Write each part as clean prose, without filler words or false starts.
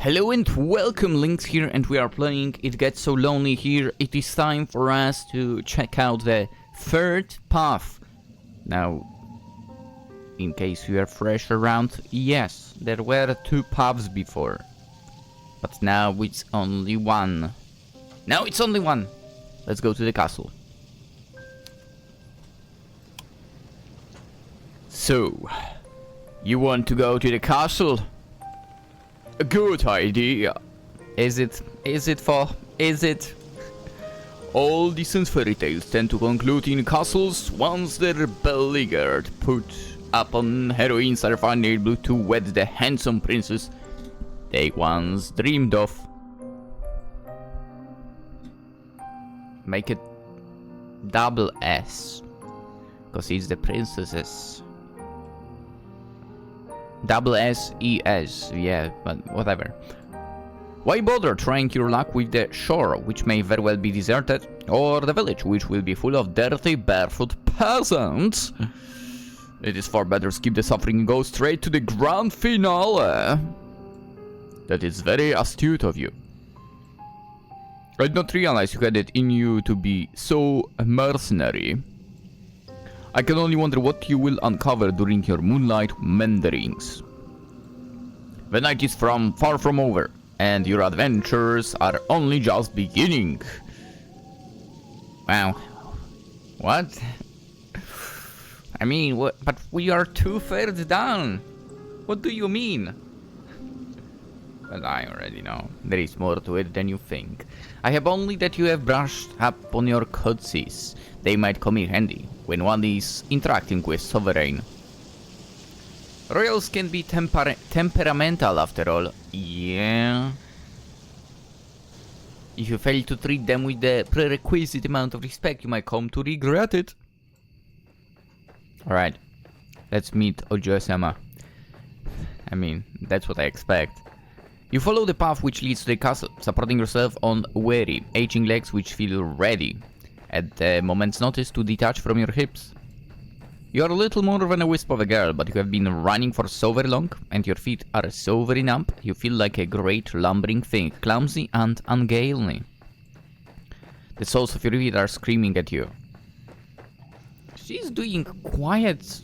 Hello and welcome, Lynx here, and we are playing It Gets So Lonely here. It is time for us to check out the third path. Now, in case you are fresh around, yes, there were two paths before. But now it's only one. Now it's only one! Let's go to the castle. So, you want to go to the castle? A good idea. Is it? All decent fairy tales tend to conclude in castles once their beleaguered put upon heroines are finally able to wed the handsome princess they once dreamed of. Make it double S, because it's the princesses. Double S-E-S, yeah, but whatever. Why bother trying your luck with the shore, which may very well be deserted, or the village, which will be full of dirty, barefoot peasants? It is far better skip the suffering and go straight to the grand finale. That is very astute of you. I did not realize you had it in you to be so mercenary. I can only wonder what you will uncover during your moonlight meanderings. The night is far from over, and your adventures are only just beginning. Wow. What? I mean, what? But we are 2/3 done. What do you mean? Well, I already know. There is more to it than you think. I have only that you have brushed up on your codcies. They might come in handy when one is interacting with sovereign. Royals can be temperamental after all. Yeah. If you fail to treat them with the prerequisite amount of respect, you might come to regret it. Alright. Let's meet Ojo-sama. I mean, that's what I expect. You follow the path which leads to the castle, supporting yourself on weary, aging legs which feel ready, at a moment's notice, to detach from your hips. You are a little more than a wisp of a girl, but you have been running for so very long, and your feet are so very numb, you feel like a great lumbering thing, clumsy and ungainly. The soles of your feet are screaming at you. She's doing quite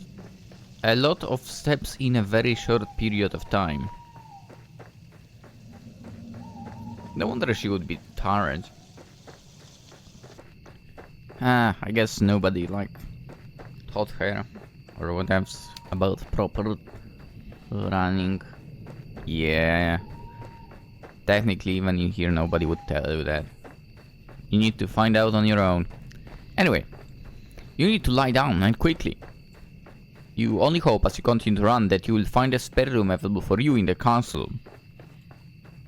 a lot of steps in a very short period of time. No wonder she would be tired. I guess nobody taught her or whatever about proper running. Yeah. Technically, even in here, nobody would tell you that. You need to find out on your own. Anyway, you need to lie down and quickly. You only hope as you continue to run that you will find a spare room available for you in the castle.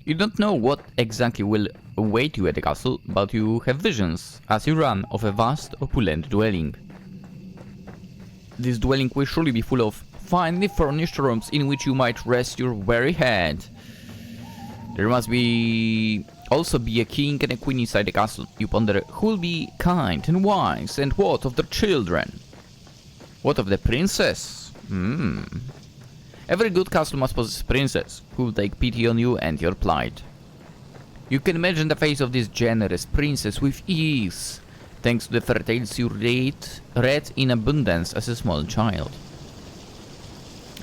You don't know what exactly will await you at the castle, but you have visions as you run of a vast, opulent dwelling. This dwelling will surely be full of finely furnished rooms in which you might rest your weary head. There must also be a king and a queen inside the castle. You ponder who will be kind and wise, and what of their children? What of the princess? Every good castle must possess a princess, who will take pity on you and your plight. You can imagine the face of this generous princess with ease, thanks to the fairy tales you read in abundance as a small child.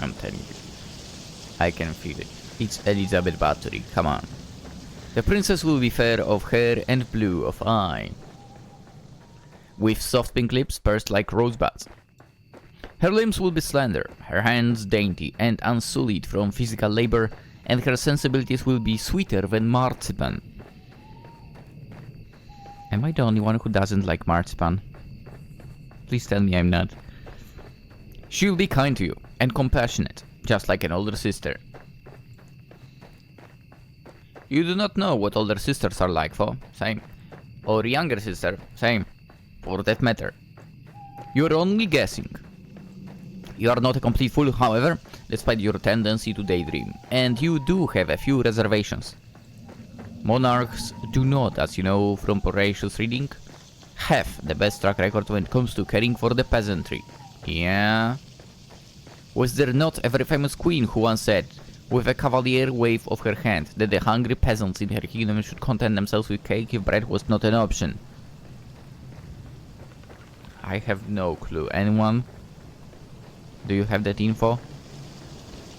I'm telling you, I can feel it. It's Elizabeth Bathory, come on. The princess will be fair of hair and blue of eye, with soft pink lips pursed like rosebuds. Her limbs will be slender, her hands dainty and unsullied from physical labor, and her sensibilities will be sweeter than marzipan. Am I the only one who doesn't like marzipan? Please tell me I'm not. She will be kind to you and compassionate, just like an older sister. You do not know what older sisters are like, for same. Or younger sister, same. For that matter. You are only guessing. You are not a complete fool, however, despite your tendency to daydream, and you do have a few reservations. Monarchs do not, as you know from voracious reading, have the best track record when it comes to caring for the peasantry. Yeah. Was there not a very famous queen who once said, with a cavalier wave of her hand, that the hungry peasants in her kingdom should content themselves with cake if bread was not an option. I have no clue. Anyone? Do you have that info?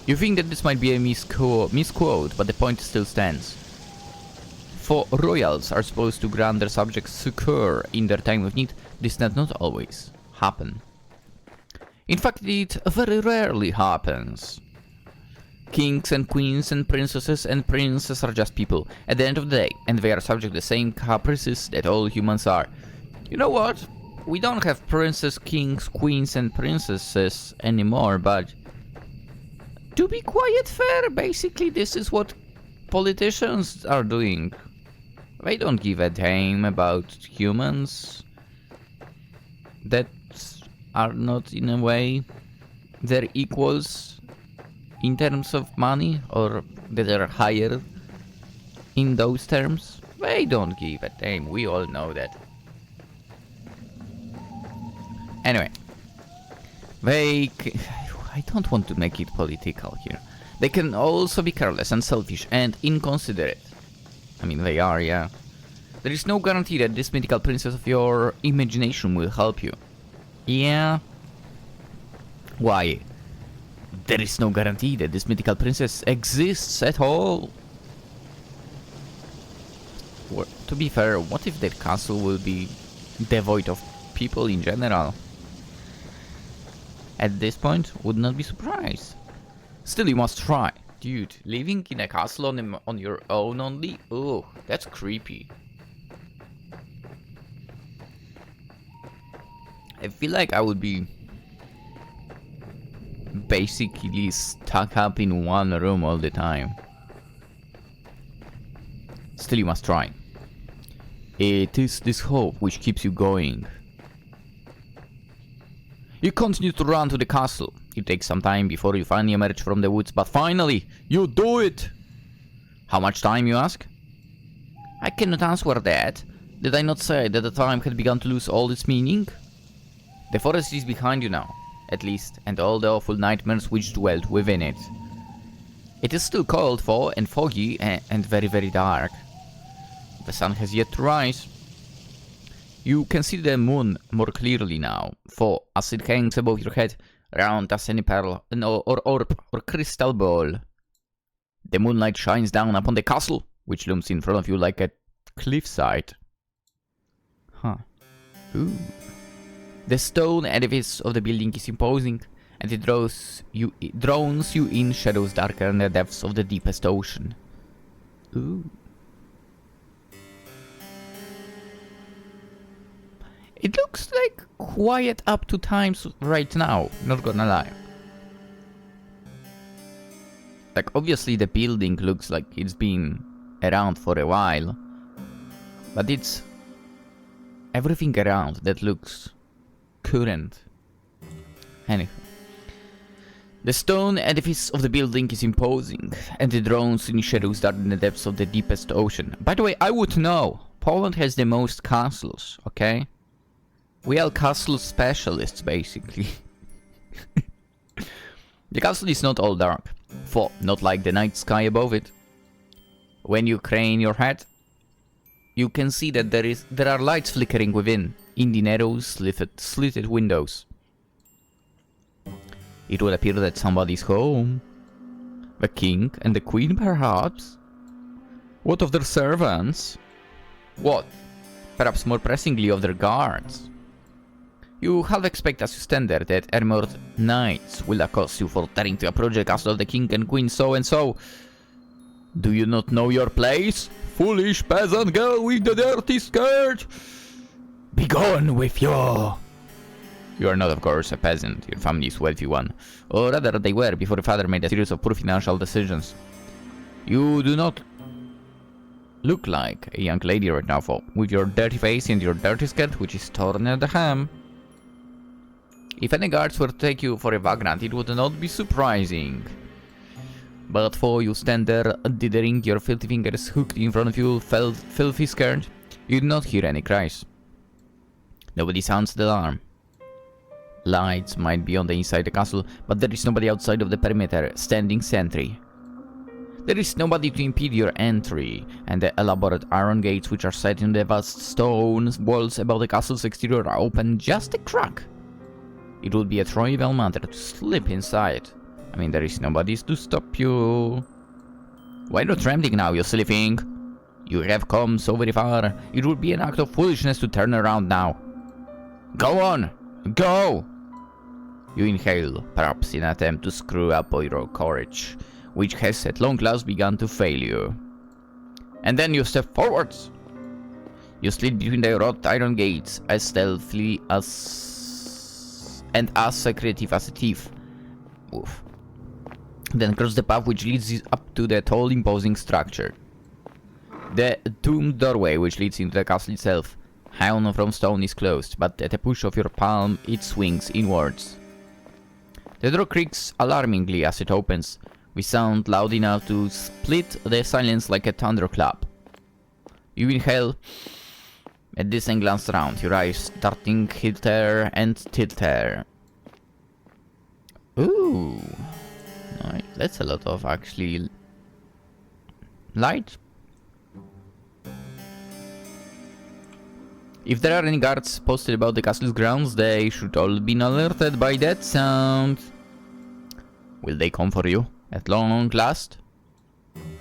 You think that this might be a misquote, but the point still stands. For royals are supposed to grant their subjects succor in their time of need, this does not always happen. In fact, it very rarely happens. Kings and queens and princesses are just people at the end of the day, and they are subject to the same caprices that all humans are. You know what? We don't have princes, kings, queens and princesses anymore, but to be quite fair, basically this is what politicians are doing. They don't give a damn about humans that are not in a way their equals in terms of money, or that are higher in those terms. They don't give a damn, we all know that. Anyway, I don't want to make it political here. They can also be careless and selfish and inconsiderate. I mean, they are, yeah. There is no guarantee that this mythical princess of your imagination will help you. Yeah. Why? There is no guarantee that this mythical princess exists at all. To be fair, what if that castle will be devoid of people in general? At this point, would not be surprised. Still, you must try. Dude, living in a castle on your own only? Oh, that's creepy. I feel like I would be basically stuck up in one room all the time. Still, you must try. It is this hope which keeps you going. You continue to run to the castle. It takes some time before you finally emerge from the woods, but finally, you do it! How much time, you ask? I cannot answer that. Did I not say that the time had begun to lose all its meaning? The forest is behind you now, at least, and all the awful nightmares which dwelt within it. It is still cold and foggy and very, very dark. The sun has yet to rise. You can see the moon more clearly now, for as it hangs above your head, round as any pearl or orb or crystal ball, the moonlight shines down upon the castle, which looms in front of you like a cliffside. Huh. Ooh. The stone edifice of the building is imposing, and it drones you in shadows darker than the depths of the deepest ocean. Ooh. It looks like quiet up to times right now, not gonna lie. Like, obviously the building looks like it's been around for a while, but it's everything around that looks current. Anyway. The stone edifice of the building is imposing, and it drones in shadows dark in the depths of the deepest ocean. By the way, I would know. Poland has the most castles, okay? We are castle specialists, basically. The castle is not all dark, for not like the night sky above it. When you crane your head, you can see that there are lights flickering within, in the narrow slitted windows. It would appear that somebody's home. The king and the queen, perhaps? What of their servants? What? Perhaps more pressingly of their guards. You half expect as you stand there that armored knights will accost you for daring to approach the castle of the king and queen so-and-so. Do you not know your place? Foolish peasant girl with the dirty skirt! Begone with you! You are not, of course, a peasant. Your family is a wealthy one. Or rather, they were before your father made a series of poor financial decisions. You do not look like a young lady right now, for with your dirty face and your dirty skirt, which is torn at the hem. If any guards were to take you for a vagrant, it would not be surprising. But for you stand there, dithering, your filthy fingers hooked in front of you, filthy skirt, you do not hear any cries. Nobody sounds the alarm. Lights might be on the inside the castle, but there is nobody outside of the perimeter, standing sentry. There is nobody to impede your entry, and the elaborate iron gates which are set in the vast stone walls above the castle's exterior are open just a crack. It would be a trivial matter to slip inside. I mean, there is nobody to stop you. Why not trembling now, you silly thing? You have come so very far. It would be an act of foolishness to turn around now. Go on! Go! You inhale, perhaps in an attempt to screw up your courage, which has at long last begun to fail you. And then you step forwards. You slid between the wrought iron gates as stealthily as and as secretive as a thief. Oof. Then cross the path which leads you up to the tall, imposing structure. The doomed doorway which leads into the castle itself, hewn from stone, is closed, but at a push of your palm it swings inwards. The door creaks alarmingly as it opens, with sound loud enough to split the silence like a thunderclap. You inhale, at this and glance around, your eyes darting hither and thither. Ooh, nice. That's a lot of actually light. If there are any guards posted about the castle's grounds, they should all have been alerted by that sound. Will they come for you at long last?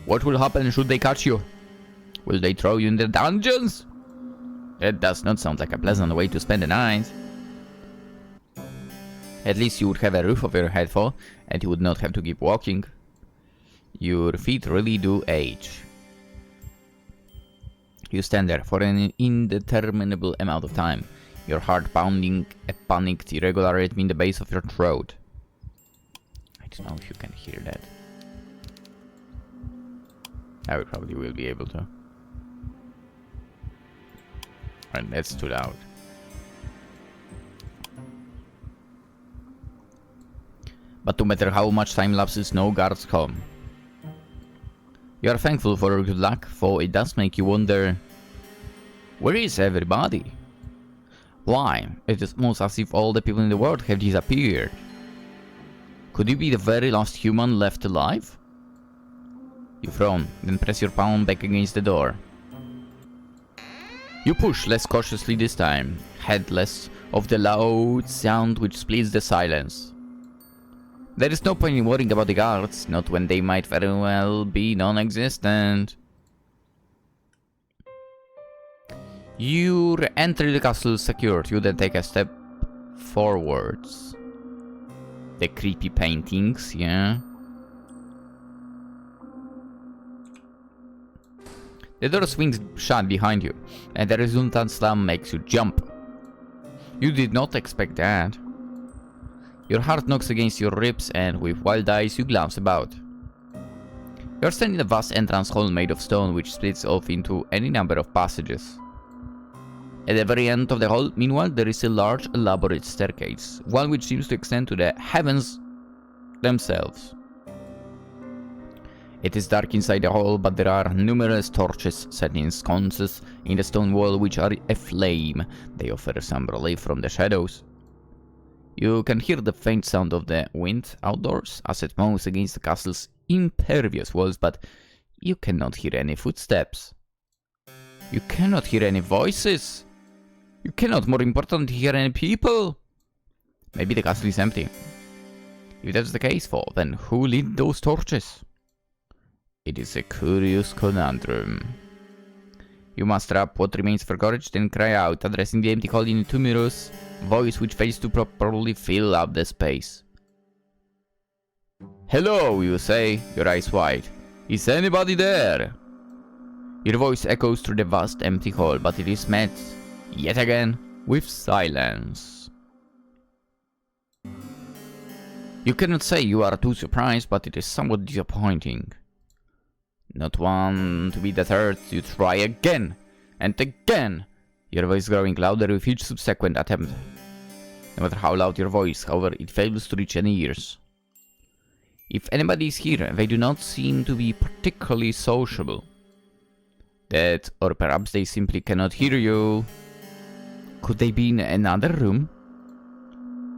What will happen should they catch you? Will they throw you in the dungeons? That does not sound like a pleasant way to spend the night. At least you would have a roof over your head for, and you would not have to keep walking. Your feet really do age. You stand there for an indeterminable amount of time, your heart pounding a panicked, irregular rhythm in the base of your throat. I don't know if you can hear that. I probably will be able to. Right, that's too loud. But no matter how much time lapses, no guards come. You are thankful for your good luck, for it does make you wonder, where is everybody? Why, it is almost as if all the people in the world have disappeared. Could you be the very last human left alive? You frown, then press your palm back against the door. You push less cautiously this time, heedless of the loud sound which splits the silence. There is no point in worrying about the guards, not when they might very well be non-existent. You enter the castle secured, you then take a step forwards. The creepy paintings, yeah? The door swings shut behind you, and the resultant slam makes you jump. You did not expect that. Your heart knocks against your ribs, and with wild eyes you glance about. You are standing in a vast entrance hall made of stone which splits off into any number of passages. At the very end of the hall, meanwhile, there is a large, elaborate staircase, one which seems to extend to the heavens themselves. It is dark inside the hall, but there are numerous torches set in sconces in the stone wall which are aflame. They offer some relief from the shadows. You can hear the faint sound of the wind outdoors as it mows against the castle's impervious walls, but you cannot hear any footsteps. You cannot hear any voices. You cannot, more importantly, hear any people. Maybe the castle is empty. If that's the case, then who lit those torches? It is a curious conundrum. You muster up what remains for courage, then cry out, addressing the empty hall in a timorous voice which fails to properly fill up the space. Hello, you say, your eyes wide. Is anybody there? Your voice echoes through the vast empty hall, but it is met, yet again, with silence. You cannot say you are too surprised, but it is somewhat disappointing. Not one to be deterred, you try again, and again, your voice growing louder with each subsequent attempt. No matter how loud your voice, however, it fails to reach any ears. If anybody is here, they do not seem to be particularly sociable. That, or perhaps they simply cannot hear you. Could they be in another room?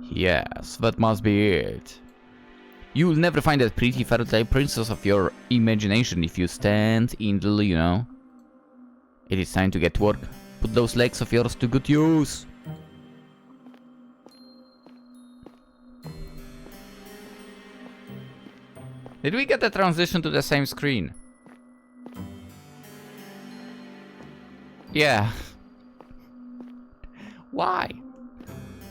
Yes, that must be it. You will never find that pretty fertile princess of your imagination if you stand in the, you know. It is time to get to work. Put those legs of yours to good use. Did we get the transition to the same screen? Yeah. Why?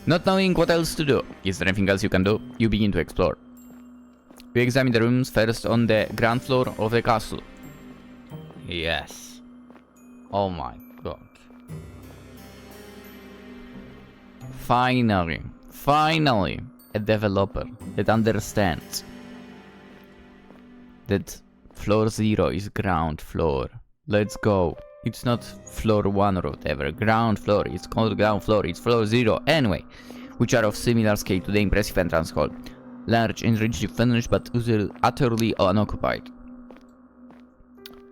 Not knowing what else to do. Is there anything else you can do? You begin to explore. You examine the rooms first on the ground floor of the castle. Yes. Oh my god. Finally, a developer that understands that floor 0 is ground floor. Let's go. It's not floor 1 or whatever. Ground floor. It's called ground floor. It's floor 0. Anyway, which are of similar scale to the impressive entrance hall. Large and richly furnished, but utterly unoccupied.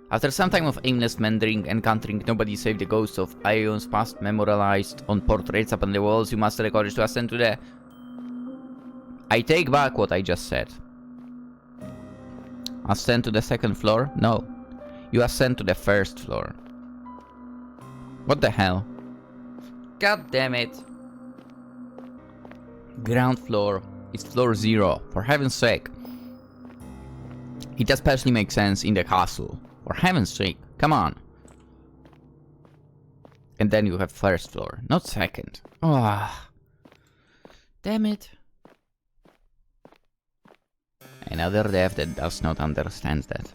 After some time of aimless meandering, encountering nobody save the ghosts of Aeons past memorialized on portraits upon the walls, you muster the courage to ascend to the... I take back what I just said. Ascend to the second floor? No. You ascend to the first floor. What the hell? God damn it. Ground floor is floor 0, for heaven's sake. It especially makes sense in the castle. For heaven's sake, come on. And then you have first floor, not second. Ah, damn it. Another dev that does not understand that.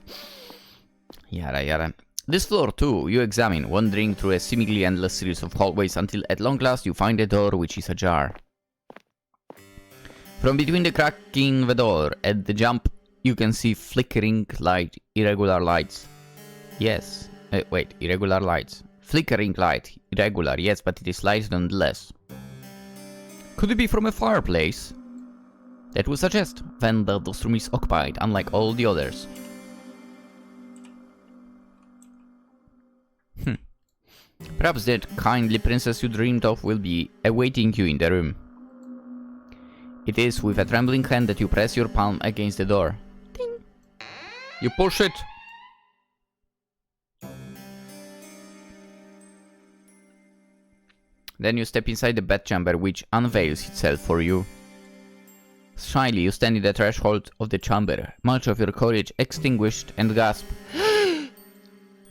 Yada yada. This floor too, you examine, wandering through a seemingly endless series of hallways until at long last you find a door which is ajar. From between the cracking the door at the jump, you can see flickering light, irregular lights. Yes, wait, irregular lights. Flickering light, irregular, yes, but it is light nonetheless. Could it be from a fireplace? That would suggest then that this room is occupied, unlike all the others. Perhaps that kindly princess you dreamed of will be awaiting you in the room. It is with a trembling hand that you press your palm against the door. Ding. You push it. Then you step inside the bedchamber, which unveils itself for you. Shyly, you stand in the threshold of the chamber, much of your courage extinguished, and gasp.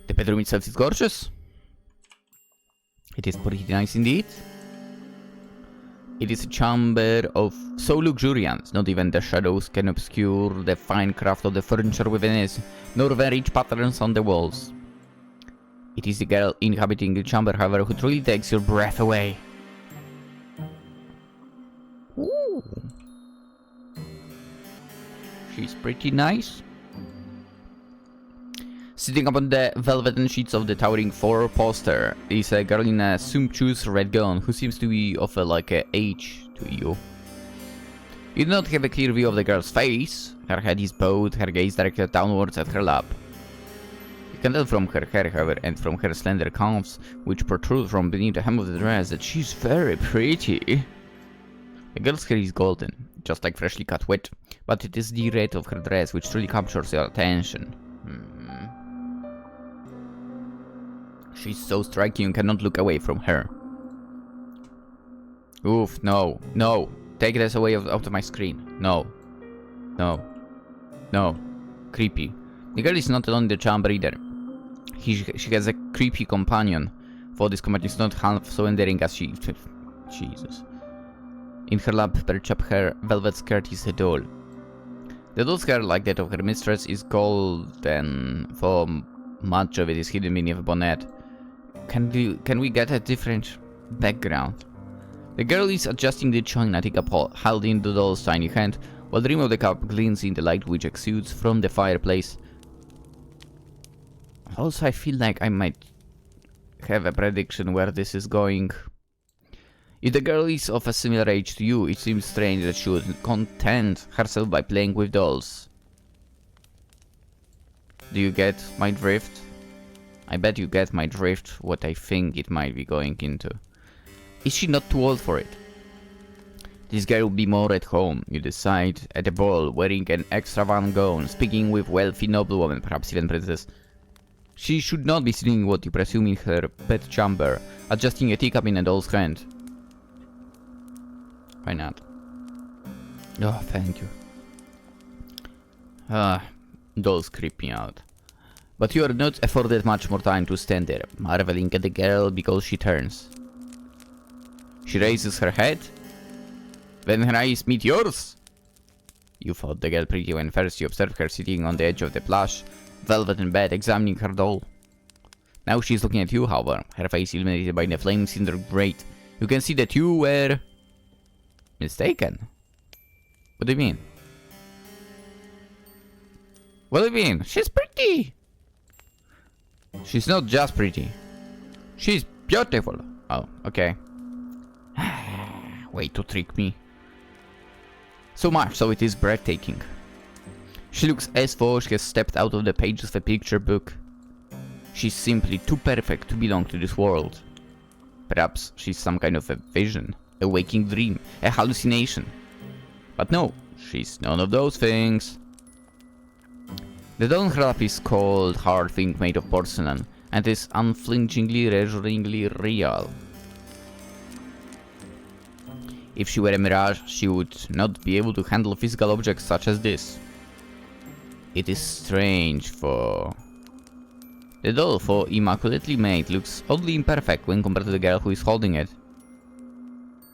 The bedroom itself is gorgeous. It is pretty nice indeed. It is a chamber of so luxuriant, not even the shadows can obscure the fine craft of the furniture within it, nor the rich patterns on the walls. It is the girl inhabiting the chamber, however, who truly takes your breath away. Ooh. She's pretty nice. Sitting upon the velveten sheets of the towering four-poster is a girl in a sumptuous red gown who seems to be of like a age to you. You do not have a clear view of the girl's face. Her head is bowed, her gaze directed downwards at her lap. You can tell from her hair, however, and from her slender calves, which protrude from beneath the hem of the dress, that she's very pretty. The girl's hair is golden, just like freshly cut wheat, but it is the red of her dress which truly captures your attention. She's so striking you cannot look away from her. Oof, no, no. Take this away out of my screen. No. No. No. Creepy. The girl is not alone in the chamber either. She has a creepy companion. For this companion is not half so endearing as she... Jesus. In her lap, perched up her velvet skirt is a doll. The doll's hair, like that of her mistress, is golden, for much of it is hidden beneath a bonnet. Can we get a different background? The girl is adjusting the china teacup held in the doll's tiny hand, while the rim of the cup glints in the light which exudes from the fireplace. Also, I feel like I might have a prediction where this is going. If the girl is of a similar age to you, it seems strange that she would content herself by playing with dolls. Do you get my drift? I bet you get my drift, what I think it might be going into. Is she not too old for it? This girl will be more at home, you decide, at a ball, wearing an extravagant gown, speaking with wealthy noblewoman, perhaps even princess. She should not be sitting what you presume in her bedchamber, adjusting a teacup in a doll's hand. Why not? Oh, thank you. Dolls creep me out. But you are not afforded much more time to stand there, marveling at the girl because she turns. She raises her head. Then her eyes meet yours. You thought the girl pretty when first you observed her sitting on the edge of the plush, velvet bed, examining her doll. Now she's looking at you, however, her face illuminated by the flames in the grate. You can see that you were... mistaken. What do you mean? What do you mean? She's pretty! She's not just pretty. She's beautiful. Oh, okay. Way to trick me. So much so it is breathtaking. She looks as though she has stepped out of the pages of a picture book. She's simply too perfect to belong to this world. Perhaps she's some kind of a vision, a waking dream, a hallucination. But no, she's none of those things. The doll on her lap is cold, hard thing made of porcelain, and is unflinchingly, reassuringly real. If she were a mirage, she would not be able to handle physical objects such as this. It is strange for... The doll, though immaculately made, looks oddly imperfect when compared to the girl who is holding it.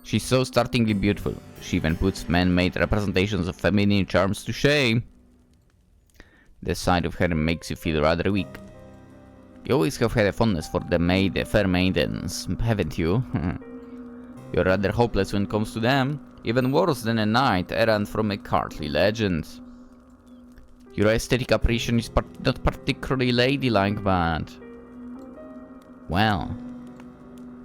She's so startlingly beautiful. She even puts man-made representations of feminine charms to shame. The sight of her makes you feel rather weak. You always have had a fondness for the fair maidens, haven't you? You're rather hopeless when it comes to them, even worse than a knight errant from a courtly legend. Your aesthetic appreciation is not particularly ladylike, but... well...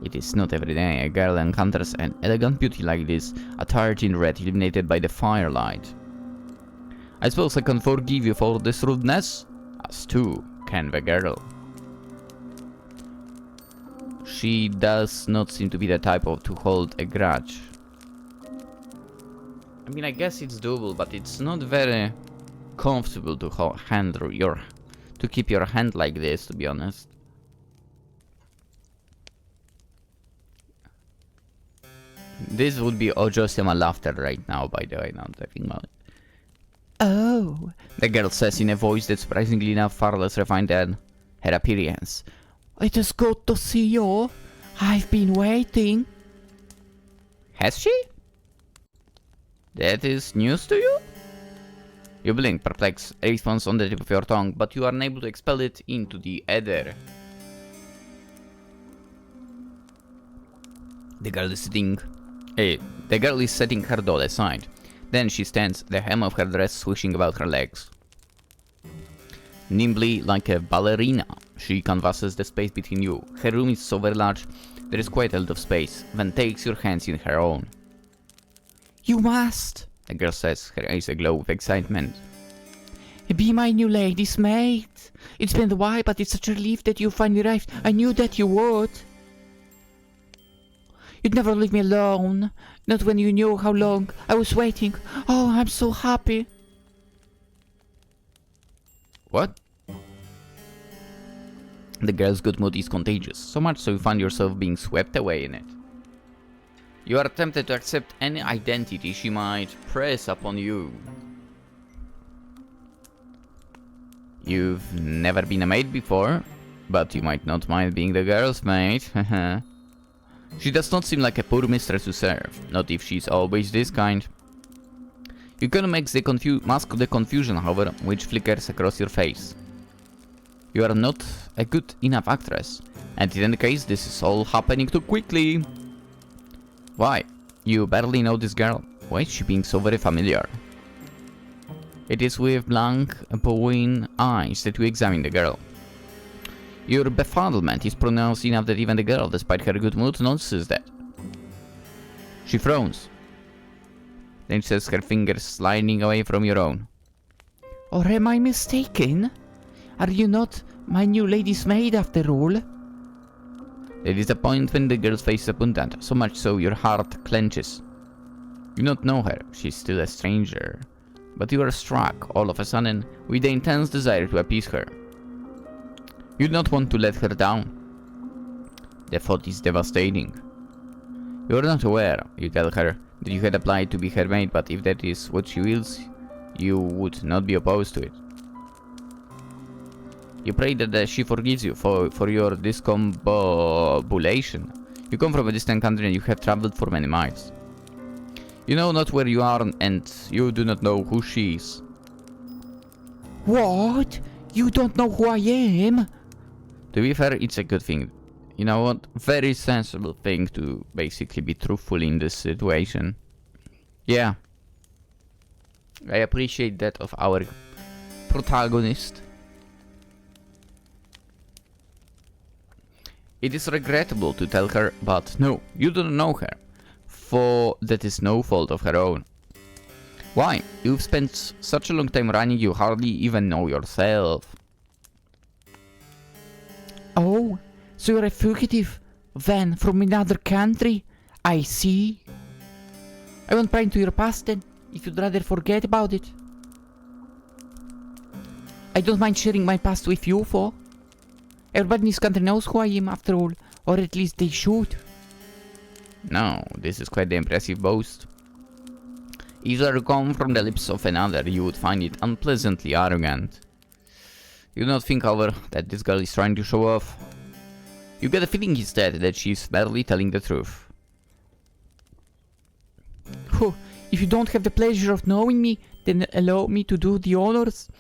it is not every day a girl encounters an elegant beauty like this, attired in red, illuminated by the firelight. I suppose I can forgive you for this rudeness, as too can the girl. She does not seem to be the type to hold a grudge. I mean, I guess it's doable, but it's not very comfortable to keep your hand like this, to be honest. This would be Ojosema laughter right now, by the way, now that I think about it. Oh, the girl says in a voice that's surprisingly enough far less refined than her appearance. It is good to see you. I've been waiting. Has she? That is news to you? You blink, perplexed, a response on the tip of your tongue, but you are unable to expel it into the ether. The girl is setting her doll aside. Then she stands, the hem of her dress swishing about her legs. Nimbly, like a ballerina, she canvasses the space between you. Her room is so very large, there is quite a lot of space, then takes your hands in her own. You must, the girl says, her eyes aglow with excitement. Be my new lady's maid. It's been a while, but it's such a relief that you finally arrived. I knew that you would. You'd never leave me alone, not when you knew how long I was waiting. Oh, I'm so happy. What? The girl's good mood is contagious, so much so you find yourself being swept away in it. You are tempted to accept any identity she might press upon you. You've never been a maid before, but you might not mind being the girl's maid. She does not seem like a poor mistress to serve, not if she's always this kind. You can mask the confusion, however, which flickers across your face. You are not a good enough actress, and in any case, this is all happening too quickly. Why? You barely know this girl. Why is she being so very familiar? It is with blank, bowing eyes that you examine the girl. Your befuddlement is pronounced enough that even the girl, despite her good mood, notices that. She frowns. Then she says, her fingers sliding away from your own. Or am I mistaken? Are you not my new lady's maid after all? The disappointment in the girl's face is abundant, so much so your heart clenches. You don't know her, she's still a stranger. But you are struck, all of a sudden, with the intense desire to appease her. You do not want to let her down. The thought is devastating. You are not aware, you tell her, that you had applied to be her maid, but if that is what she wills, you would not be opposed to it. You pray that she forgives you for your discombobulation. You come from a distant country and you have traveled for many miles. You know not where you are and you do not know who she is. What? You don't know who I am? To be fair, it's a good thing. You know what? Very sensible thing to basically be truthful in this situation. Yeah. I appreciate that of our protagonist. It is regrettable to tell her, but no, you don't know her. For that is no fault of her own. Why? You've spent such a long time running you hardly even know yourself. Oh, so you're a fugitive, then, from another country? I see. I won't pry into your past then, if you'd rather forget about it. I don't mind sharing my past with you, for everybody in this country knows who I am, after all, or at least they should. No, this is quite the impressive boast. If it were come from the lips of another, you would find it unpleasantly arrogant. You do not think, however, that this girl is trying to show off. You get a feeling instead that she is barely telling the truth. Oh, if you don't have the pleasure of knowing me, then allow me to do the honors.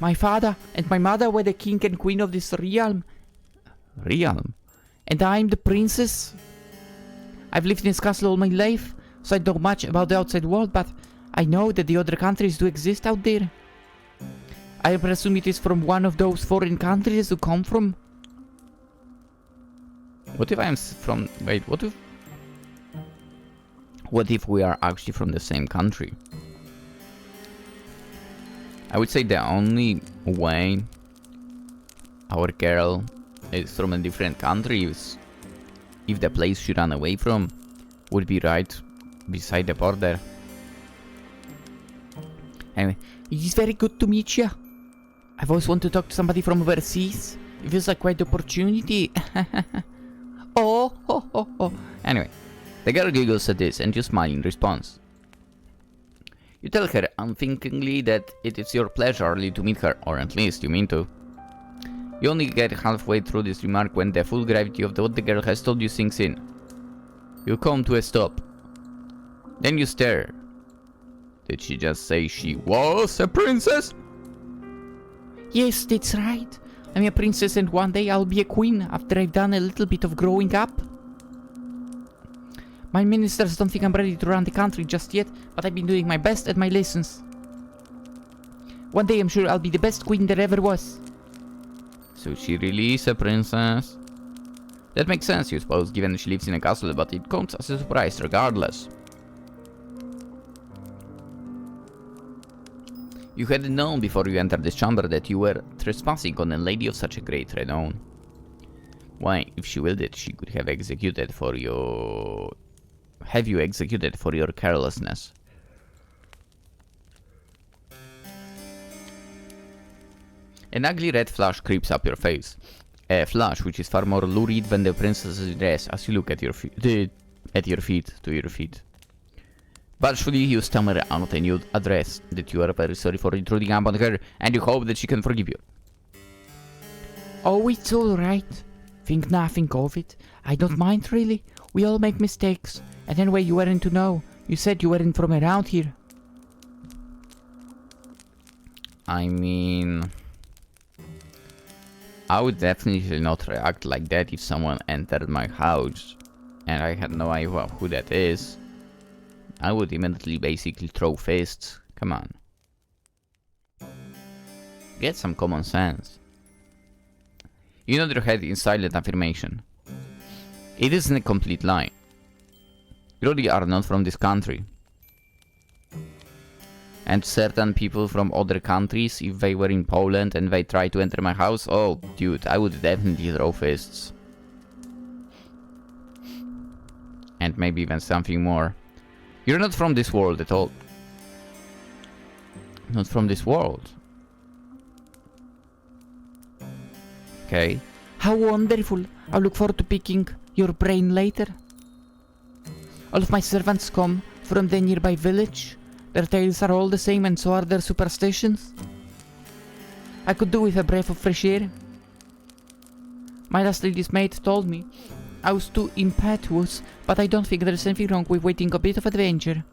My father and my mother were the king and queen of this realm. Realm? And I'm the princess. I've lived in this castle all my life, so I don't know much about the outside world, but I know that the other countries do exist out there. I presume it is from one of those foreign countries you come from. What if I'm from... Wait, what if... What if we are actually from the same country? I would say the only way our girl is from a different country is if the place she ran away from would be right beside the border. Anyway, it is very good to meet you. I've always wanted to talk to somebody from overseas. It feels like quite the opportunity. Oh, ho, ho, ho. Anyway, the girl giggles at this and you smile in response. You tell her unthinkingly that it is your pleasure only to meet her, or at least you mean to. You only get halfway through this remark when the full gravity of what the girl has told you sinks in. You come to a stop. Then you stare. Did she just say she was a princess? Yes, that's right. I'm a princess and one day I'll be a queen after I've done a little bit of growing up. My ministers don't think I'm ready to run the country just yet, but I've been doing my best at my lessons. One day I'm sure I'll be the best queen there ever was. So she really is a princess? That makes sense, you suppose, given she lives in a castle, but it counts as a surprise regardless. You had known before you entered this chamber that you were trespassing on a lady of such a great renown. Why, if she willed it, she could have executed for your... Have you executed for your carelessness? An ugly red flush creeps up your face. A flush which is far more lurid than the princess's dress as you look at your feet. To your feet. Bashfully you stammer out a new address that you are very sorry for intruding upon her and you hope that she can forgive you. Oh, it's alright. Think nothing of it. I don't mind really. We all make mistakes. And anyway, you weren't to know. You said you weren't from around here. I mean... I would definitely not react like that if someone entered my house and I had no idea who that is. I would immediately basically throw fists. Come on. Get some common sense. You nod your head in silent affirmation. It isn't a complete lie. You really are not from this country. And certain people from other countries, if they were in Poland and they tried to enter my house, oh dude, I would definitely throw fists. And maybe even something more. You're not from this world at all. Not from this world. Okay. How wonderful. I look forward to picking your brain later. All of my servants come from the nearby village. Their tales are all the same and so are their superstitions. I could do with a breath of fresh air. My last lady's maid told me I was too impetuous, but I don't think there's anything wrong with waiting a bit of adventure.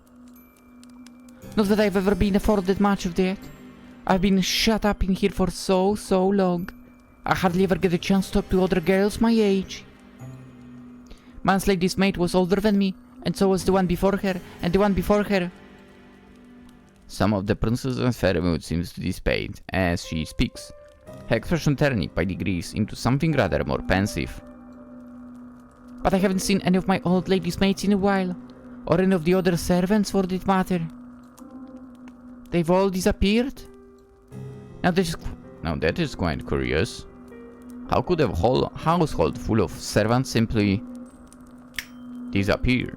Not that I've ever been afforded much of that. I've been shut up in here for so long. I hardly ever get a chance to talk to other girls my age. My last lady's maid was older than me, and so was the one before her, and the one before her. Some of the princess's fair mood seems to dissipate as she speaks, her expression turning by degrees into something rather more pensive. But I haven't seen any of my old lady's maids in a while, or any of the other servants for that matter. They've all disappeared. Now that is quite curious. How could a whole household full of servants simply disappear?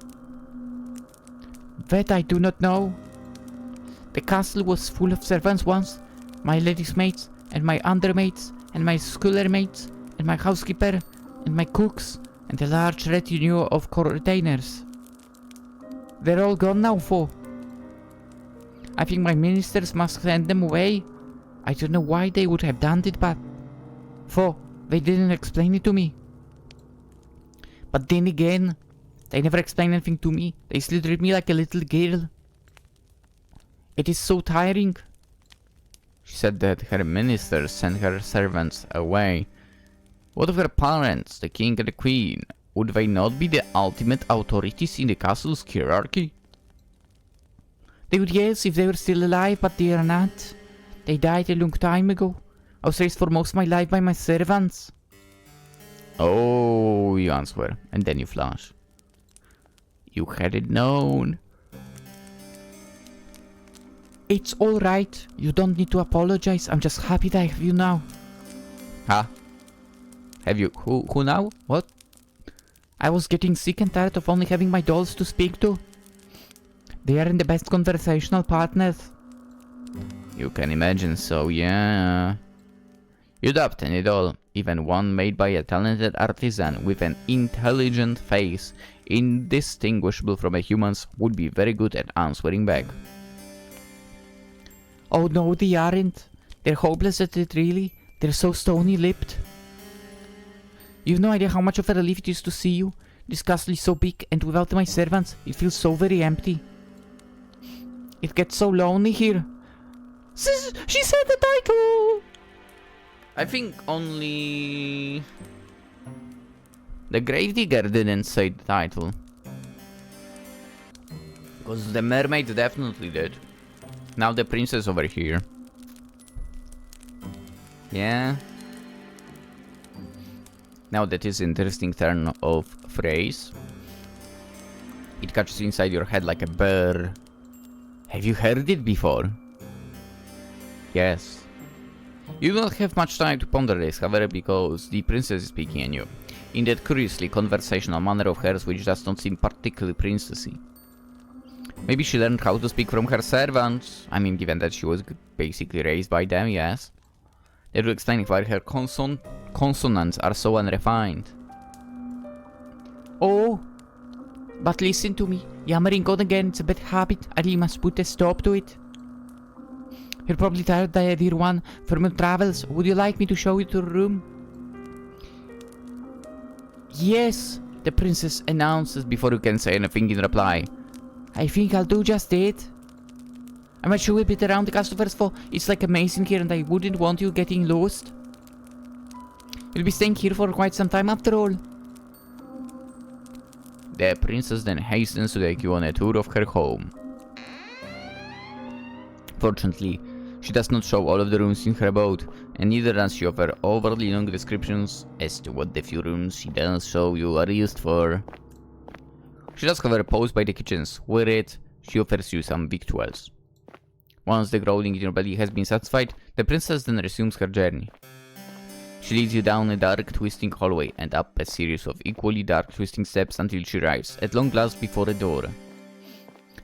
That I do not know. The castle was full of servants once. My lady's maids, and my undermaids, and my scullery maids, and my housekeeper, and my cooks, and a large retinue of retainers. They're all gone now, foe. I think my ministers must send them away. I don't know why they would have done it, but... they didn't explain it to me. But then again, they never explained anything to me. They still treat me like a little girl. It is so tiring. She said that her ministers sent her servants away. What of her parents, the king and the queen? Would they not be the ultimate authorities in the castle's hierarchy? They would, yes, if they were still alive, but they are not. They died a long time ago. I was raised for most of my life by my servants. Oh, you answer, and then you flash. You had it known. It's alright. You don't need to apologize. I'm just happy that I have you now. Huh? Have you? Who now? What? I was getting sick and tired of only having my dolls to speak to. They aren't the best conversational partners. You can imagine, so yeah. You'd obtain it all, even one made by a talented artisan with an intelligent face, indistinguishable from a human's, would be very good at answering back. Oh no, they aren't. They're hopeless at it, really. They're so stony-lipped. You've no idea how much of a relief it is to see you. This castle is so big, and without my servants, it feels so very empty. It gets so lonely here. She said the title! I think only... the Gravedigger didn't say the title. Because the mermaid definitely did. Now the princess over here. Yeah. Now that is interesting turn of phrase. It catches inside your head like a burr. Have you heard it before? Yes. You don't have much time to ponder this, however, because the princess is speaking in you. In that curiously conversational manner of hers which does not seem particularly princessy. Maybe she learned how to speak from her servants. I mean, given that she was basically raised by them, yes. That would explain why her consonants are so unrefined. Oh, but listen to me. Yammering on again, it's a bad habit. I really must put a stop to it. You're probably tired, dear one, from your travels. Would you like me to show you to your room? Yes, the princess announces before you can say anything in reply. I think I'll do just that. I might show you a bit around the castle first, for it's like amazing here and I wouldn't want you getting lost. You'll be staying here for quite some time after all. The princess then hastens to take you on a tour of her home. Fortunately, she does not show all of the rooms in her abode, and neither does she offer overly long descriptions as to what the few rooms she does show you are used for. She does however pause by the kitchens, where she offers you some victuals. Once the growling in your belly has been satisfied, the princess then resumes her journey. She leads you down a dark twisting hallway and up a series of equally dark twisting steps until she arrives, at long last, before a door.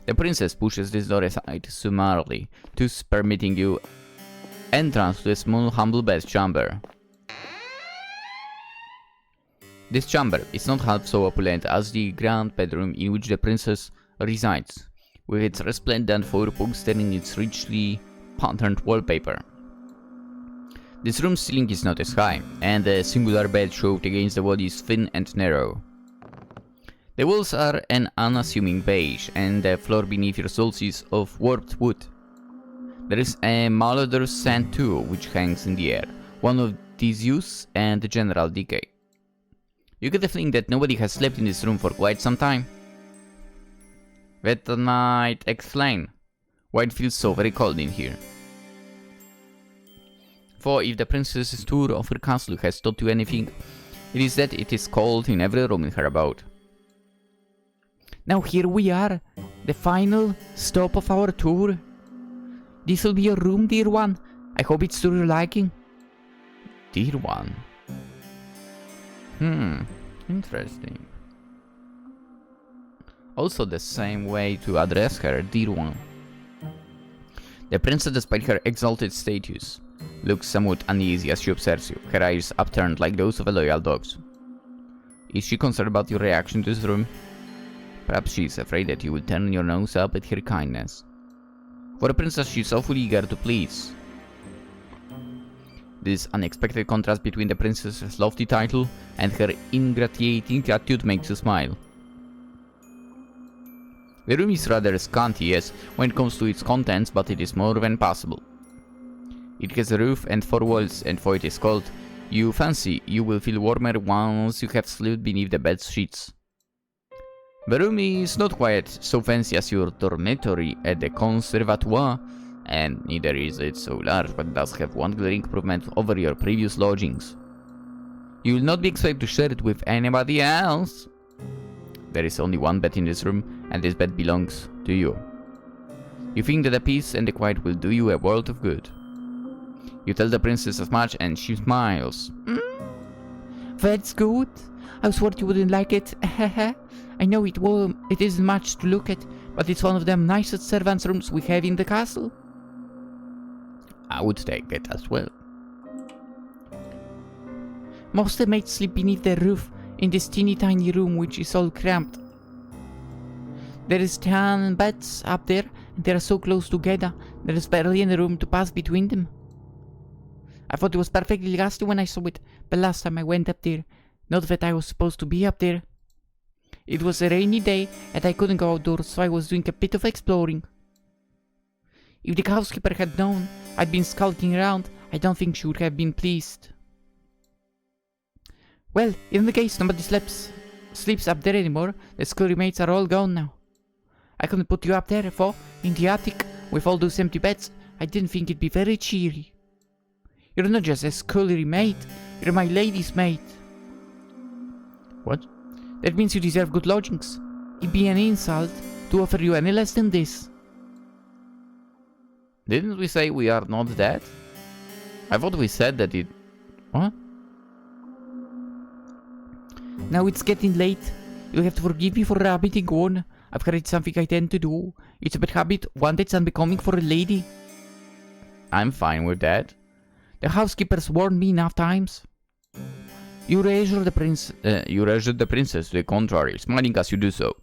The princess pushes this door aside summarily, thus permitting you entrance to a small humble bed chamber. This chamber is not half so opulent as the grand bedroom in which the princess resides, with its resplendent four poster in its richly patterned wallpaper. This room's ceiling is not as high, and the singular bed shoved against the wall is thin and narrow. The walls are an unassuming beige, and the floor beneath your soles is of warped wood. There is a malodorous scent too, which hangs in the air, one of disuse and general decay. You get the feeling that nobody has slept in this room for quite some time. That might explain why it feels so very cold in here. For if the princess's tour of her castle has taught you anything, it is that it is cold in every room in her abode. Now here we are, the final stop of our tour. This will be your room, dear one. I hope it's to your liking. Dear one? Interesting. Also the same way to address her, dear one. The princess, despite her exalted status, looks somewhat uneasy as she observes you, her eyes upturned like those of a loyal dog's. Is she concerned about your reaction to this room? Perhaps she is afraid that you will turn your nose up at her kindness. For a princess, she is awfully eager to please. This unexpected contrast between the princess's lofty title and her ingratiating attitude makes you smile. The room is rather scanty, yes, when it comes to its contents, but it is more than passable. It has a roof and 4 walls, and for it is cold, you fancy you will feel warmer once you have slept beneath the bed's sheets. The room is not quite so fancy as your dormitory at the conservatoire, and neither is it so large, but does have one glaring improvement over your previous lodgings. You will not be expected to share it with anybody else. There is only one bed in this room, and this bed belongs to you. You think that the peace and the quiet will do you a world of good. You tell the princess as much, and she smiles. That's good. I was worried you wouldn't like it. I know it isn't much to look at, but it's one of them nicest servants' rooms we have in the castle. I would take it as well. Most of the maids sleep beneath the roof in this teeny tiny room which is all cramped. There is 10 beds up there, and they are so close together, there is barely any room to pass between them. I thought it was perfectly ghastly when I saw it, but last time I went up there, not that I was supposed to be up there. It was a rainy day, and I couldn't go outdoors, so I was doing a bit of exploring. If the housekeeper had known I'd been skulking around, I don't think she would have been pleased. Well, in the case nobody sleeps up there anymore, the scullery maids are all gone now. I couldn't put you up there, for in the attic, with all those empty beds, I didn't think it'd be very cheery. You're not just a scullery maid, you're my lady's maid. What? That means you deserve good lodgings. It'd be an insult to offer you any less than this. Didn't we say we are not that? I thought we said that it... What? Now it's getting late. You'll have to forgive me for rabbiting on. I've heard it's something I tend to do. It's a bad habit, one that's unbecoming for a lady. I'm fine with that. The housekeeper's warned me enough times. You reassure the princess to the contrary, smiling as you do so.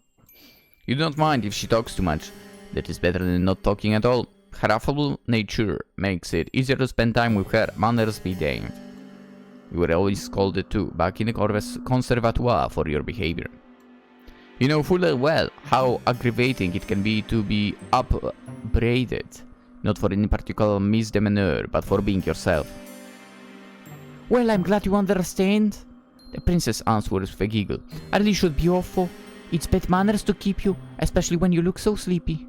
You don't mind if she talks too much. That is better than not talking at all. Her affable nature makes it easier to spend time with her, manners be damned. You were always scolded too, back in the conservatoire for your behavior. You know full well how aggravating it can be to be upbraided, not for any particular misdemeanor, but for being yourself. Well, I'm glad you understand. The princess answers with a giggle. I really should be awful. It's bad manners to keep you, especially when you look so sleepy.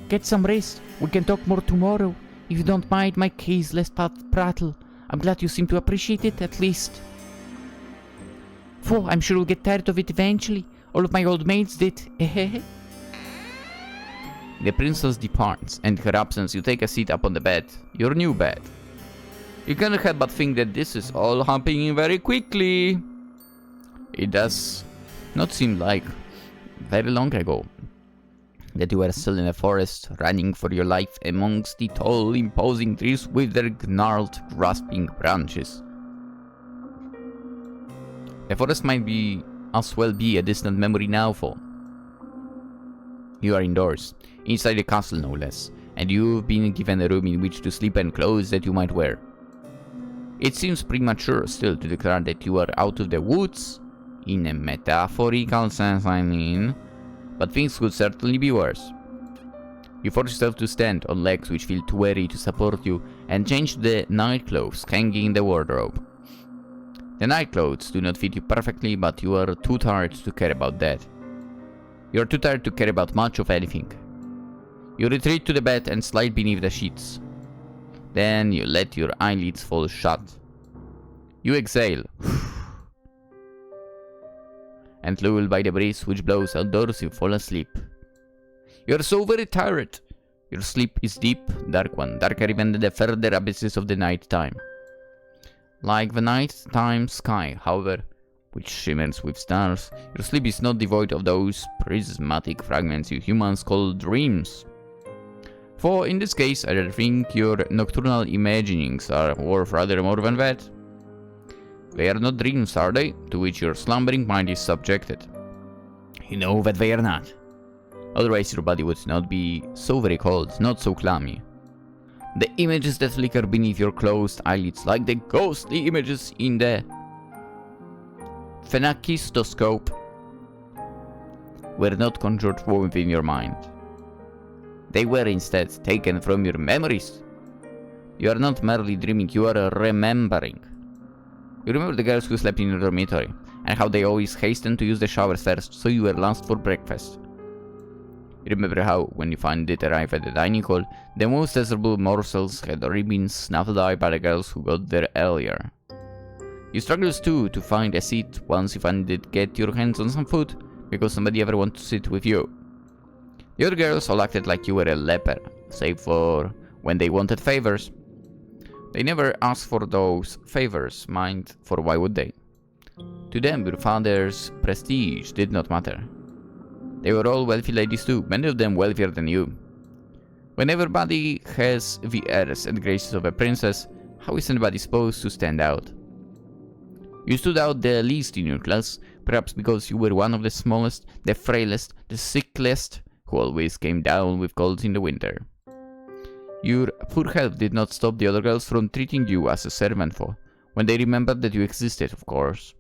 Get some rest. We can talk more tomorrow. If you don't mind my caseless prattle, I'm glad you seem to appreciate it, at least. For I'm sure you'll get tired of it eventually. All of my old maids did. The princess departs, and in her absence you take a seat upon the bed, your new bed. You cannot help but think that this is all happening very quickly. It does not seem like very long ago. that you were still in the forest, running for your life amongst the tall, imposing trees with their gnarled, grasping branches. The forest might be as well be a distant memory now, for you are indoors, inside the castle no less, and you've been given a room in which to sleep and clothes that you might wear. It seems premature still to declare that you are out of the woods, in a metaphorical sense I mean, but things could certainly be worse. You force yourself to stand on legs which feel too weary to support you, and change the nightclothes hanging in the wardrobe. The nightclothes do not fit you perfectly, but you are too tired to care about that. You are too tired to care about much of anything. You retreat to the bed and slide beneath the sheets. Then you let your eyelids fall shut. You exhale, and lulled by the breeze which blows outdoors, you fall asleep. You are so very tired. Your sleep is deep, dark one, darker even than the further abysses of the night time. Like the nighttime sky, however, which shimmers with stars, your sleep is not devoid of those prismatic fragments you humans call dreams. For in this case, I think your nocturnal imaginings are worth rather more than that. They are not dreams, are they, to which your slumbering mind is subjected? You know that they are not. Otherwise your body would not be so very cold, not so clammy. The images that flicker beneath your closed eyelids, like the ghostly images in the phenakistoscope, were not conjured within your mind. They were instead taken from your memories. You are not merely dreaming, you are remembering. You remember the girls who slept in your dormitory, and how they always hastened to use the showers first, so you were last for breakfast. You remember how, when you finally did arrive at the dining hall, the most desirable morsels had already been snuffed out by the girls who got there earlier. You struggled too to find a seat once you finally did get your hands on some food, because somebody ever wanted to sit with you. The other girls all acted like you were a leper, save for when they wanted favors. They never asked for those favors, mind, for why would they? To them, your father's prestige did not matter. They were all wealthy ladies too, many of them wealthier than you. When everybody has the airs and graces of a princess, how is anybody supposed to stand out? You stood out the least in your class, perhaps because you were one of the smallest, the frailest, the sickliest, who always came down with colds in the winter. Your poor health did not stop the other girls from treating you as a servant for, when they remembered that you existed, of course.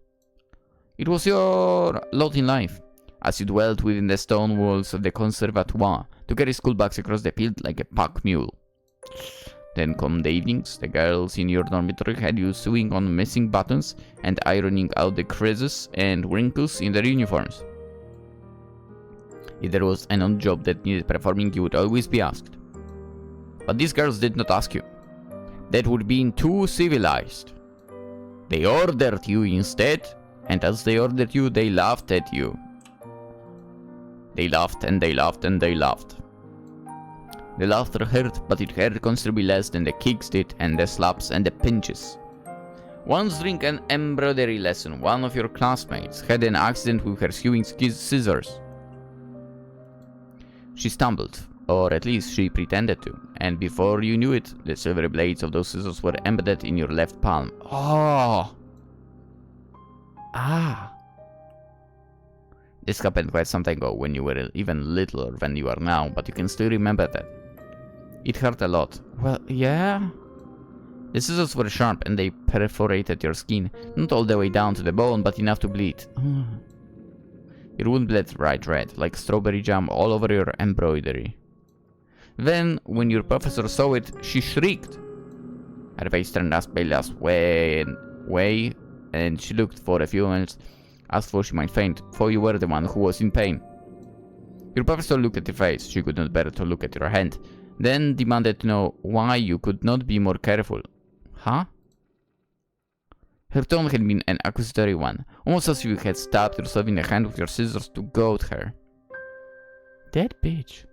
It was your lot in life, as you dwelt within the stone walls of the conservatoire, to carry school bags across the field like a pack mule. Then come the evenings, the girls in your dormitory had you sewing on missing buttons and ironing out the creases and wrinkles in their uniforms. If there was an odd job that needed performing, you would always be asked. But these girls did not ask you. That would be too civilized. They ordered you instead, and as they ordered you, they laughed at you. They laughed and they laughed and they laughed. The laughter hurt, but it hurt considerably less than the kicks did, and the slaps and the pinches. Once during an embroidery lesson, one of your classmates had an accident with her sewing scissors. She stumbled, or at least she pretended to, and before you knew it, the silver blades of those scissors were embedded in your left palm. Oh! Ah! This happened quite some time ago, when you were even littler than you are now, but you can still remember that. It hurt a lot. Well, yeah? The scissors were sharp and they perforated your skin, not all the way down to the bone, but enough to bleed. Your wound bled bright red, like strawberry jam all over your embroidery. Then, when your professor saw it, she shrieked. Her face turned as pale as way, and she looked for a few minutes as though she might faint, for you were the one who was in pain. Your professor looked at your face, she could not bear to look at your hand, then demanded to know why you could not be more careful. Huh? Her tone had been an accusatory one, almost as if you had stabbed yourself in the hand with your scissors to goad her. That bitch.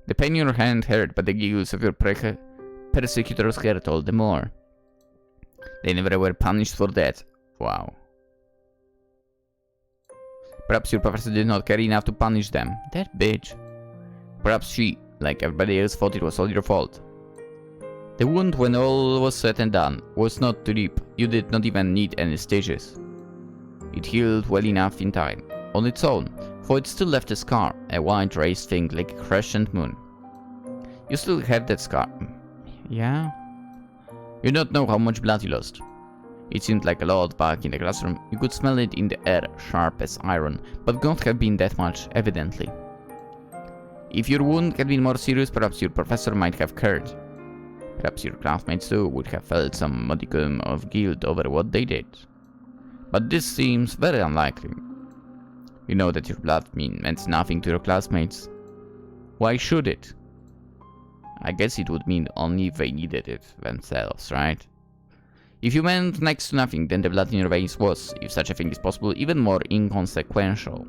The pain in your hand hurt, but the giggles of your persecutors hurt all the more. They never were punished for that. Wow. Perhaps your professor did not care enough to punish them. That bitch. Perhaps she, like everybody else, thought it was all your fault. The wound, when all was said and done, was not too deep. You did not even need any stitches. It healed well enough in time, on its own, for it still left a scar, a white raised thing like a crescent moon. You still have that scar. Yeah? You don't know how much blood you lost. It seemed like a lot back in the classroom. You could smell it in the air, sharp as iron, but couldn't have been that much, evidently. If your wound had been more serious, perhaps your professor might have cared. Perhaps your classmates too would have felt some modicum of guilt over what they did. But this seems very unlikely. You know that your blood meant nothing to your classmates. Why should it? I guess it would mean only if they needed it themselves, right? If you meant next to nothing, then the blood in your veins was, if such a thing is possible, even more inconsequential.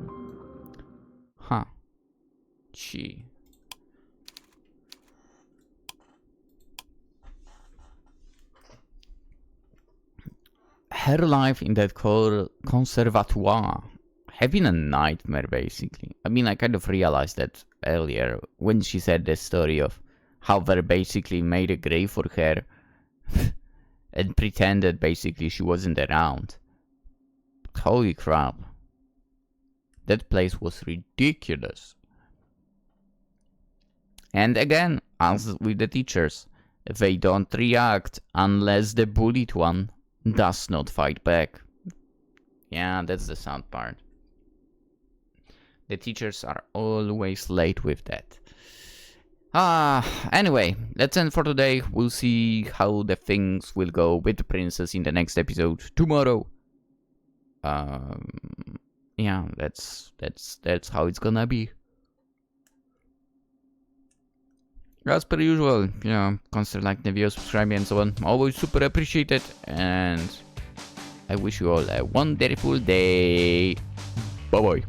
Huh. Gee. Her life in that conservatoire had been a nightmare, basically. I mean, I kind of realized that earlier when she said the story of how they basically made a grave for her and pretended basically she wasn't around. But holy crap. That place was ridiculous. And again, as with the teachers, they don't react unless the bullied one does not fight back. Yeah, that's the sad part. The teachers are always late with that. Anyway, that's it for today. We'll see how the things will go with the princess in the next episode tomorrow. Yeah, that's how it's gonna be. As per usual, consider liking the video, subscribing and so on. Always super appreciated, and I wish you all a wonderful day. Bye bye.